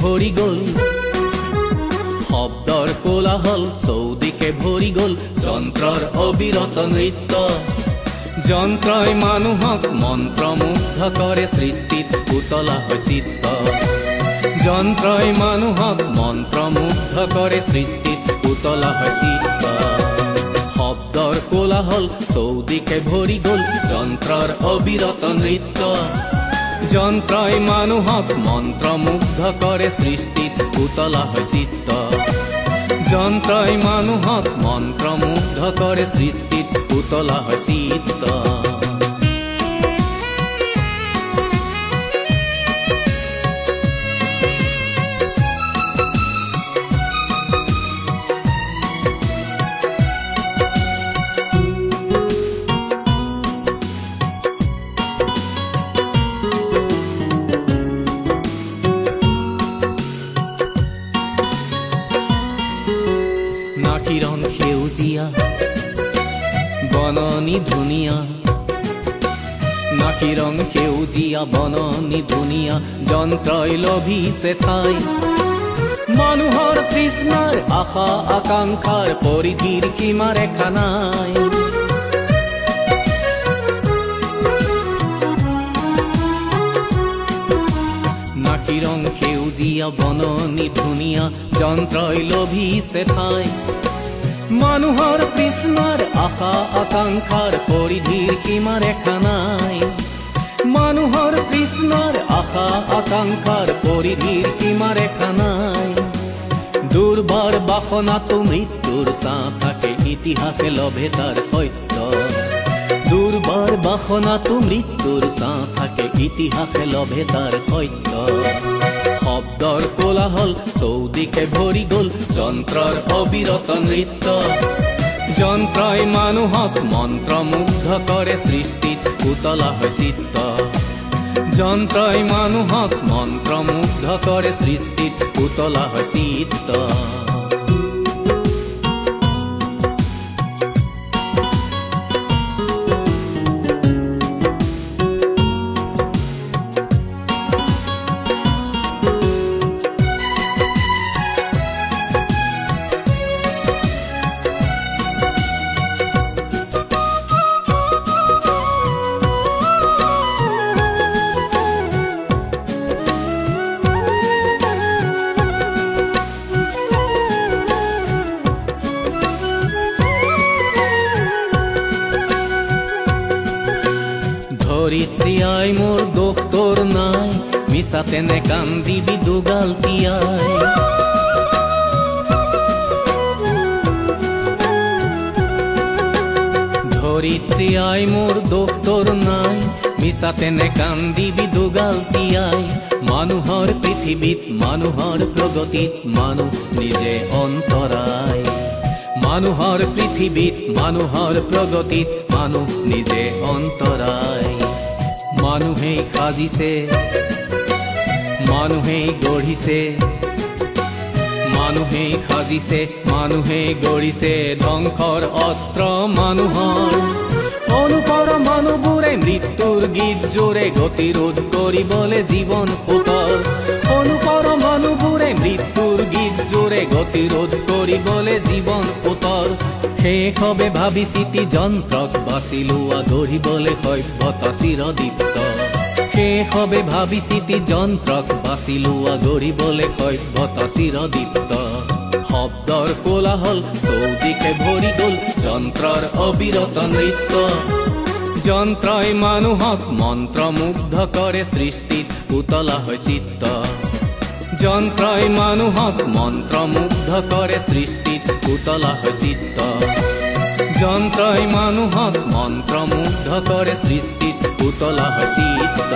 ভৰি গ'ল শব্দৰ কোলাহল চৌদিশে ভৰি গ'ল যন্ত্ৰৰ অবিৰত নৃত্য যন্ত্ৰই মানুহক মন্ত্ৰমুগ্ধ কৰে সৃষ্টিত উতলা হয় চিত্ত যন্ত্ৰই মানুহক মন্ত্ৰমুগ্ধ কৰে সৃষ্টিত উতলা হয় চিত্ত শব্দৰ কোলাহল চৌদিশে ভৰি গ'ল যন্ত্ৰৰ অবিৰত নৃত্য যন্ত্ৰই মানুহক মন্ত্ৰমুগ্ধ কৰে সৃষ্টিত উতলা হয় চিত্ত যন্ত্ৰই মানুহক মন্ত্ৰমুগ্ধ কৰে সৃষ্টিত উতলা হয় চিত্ত নাকিৰণ সেউজীয়া বননি ধুনীয়া নাকিৰণ সেউজীয়া বননি ধুনীয়া যন্ত্ৰই লভিছে ঠাই মানুহৰ তৃষ্ণাৰ আশা আকাংক্ষাৰ পৰিধিৰ সীমা ৰেখা নাই নাকিৰণ সেউজীয়া বননি ধুনীয়া যন্ত্ৰই লভিছে ঠাই মানুহৰ তৃষ্ণাৰ আশা আকাংক্ষাৰ পৰিধিৰ সীমা ৰেখা নাই মানুহৰ তৃষ্ণাৰ আশা আকাংক্ষাৰ পৰিধিৰ সীমা ৰেখা নাই দুৰ্বাৰ বাসনাটো মৃত্যুৰ ছাঁ থাকে ইতিহাসে লভে তাৰ সত্য দুৰ্বাৰ বাসনাটো মৃত্যুৰ ছাঁ থাকে ইতিহাসে লভে তাৰ সত্য শব্দৰ কোলাহল চৌদিশে ভৰি গ'ল যন্ত্ৰৰ অবিৰত নৃত্য যন্ত্ৰই মানুহক মন্ত্ৰমুগ্ধ কৰে সৃষ্টিত উতলা হয় চিত্ত যন্ত্ৰই মানুহক মন্ত্ৰমুগ্ধ কৰে সৃষ্টিত উতলা হয় চিত্ত ধৰিত্ৰী আই মোৰ দোষ তোৰ নাই মিছাতে নেকান্দিবি দুগাল তিয়াই ধৰিত্ৰী আই মোৰ দোষ তোৰ নাই মিছাতে নেকান্দিবি দুগাল তিয়াই মানুহৰ পৃথিৱীত মানুহৰ প্ৰগতিত মানুহ নিজে অন্তৰায় মানুহৰ পৃথিৱীত মানুহৰ প্ৰগতিত মানুহ নিজে অন্তৰায় মানুহেই সাজিছে মানুহেই গঢ়িছে মানুহেই সাজিছে মানুহেই গঢ়িছে ধ্বংসৰ অস্ত্ৰ মানুহৰ অনুপৰ মানুহবোৰে মৃত্যুৰ গীত জোৰে গতিৰোধ কৰিবলৈ জীৱন সোতৰ অনুপৰ মানুহবোৰে মৃত্যুৰ গীত জোৰে গতিৰোধ কৰিবলৈ জীৱন সোতৰ শেষ হবে ভাবি চিতি যন্ত্ৰক বাছি লোৱা গঢ়িবলৈ সভ্যতা চিৰদীপ্ত শেষ হবে ভাবি চিতি যন্ত্ৰক বাছি লোৱা গঢ়িবলৈ সভ্যতা চিৰদীপ্ত শব্দৰ কোলাহল চৌদিশে ভৰি গ'ল যন্ত্ৰৰ অবিৰত নৃত্য যন্ত্ৰই মানুহক মন্ত্ৰমুগ্ধ কৰে সৃষ্টিত উতলা হয় চিত্ত যন্ত্ৰই মানুহক মন্ত্ৰমুগ্ধ কৰে সৃষ্টিত উতলা হয় চিত্ত যন্ত্ৰই মানুহক মন্ত্ৰমুগ্ধ কৰে সৃষ্টিত উতলা হয় চিত্ত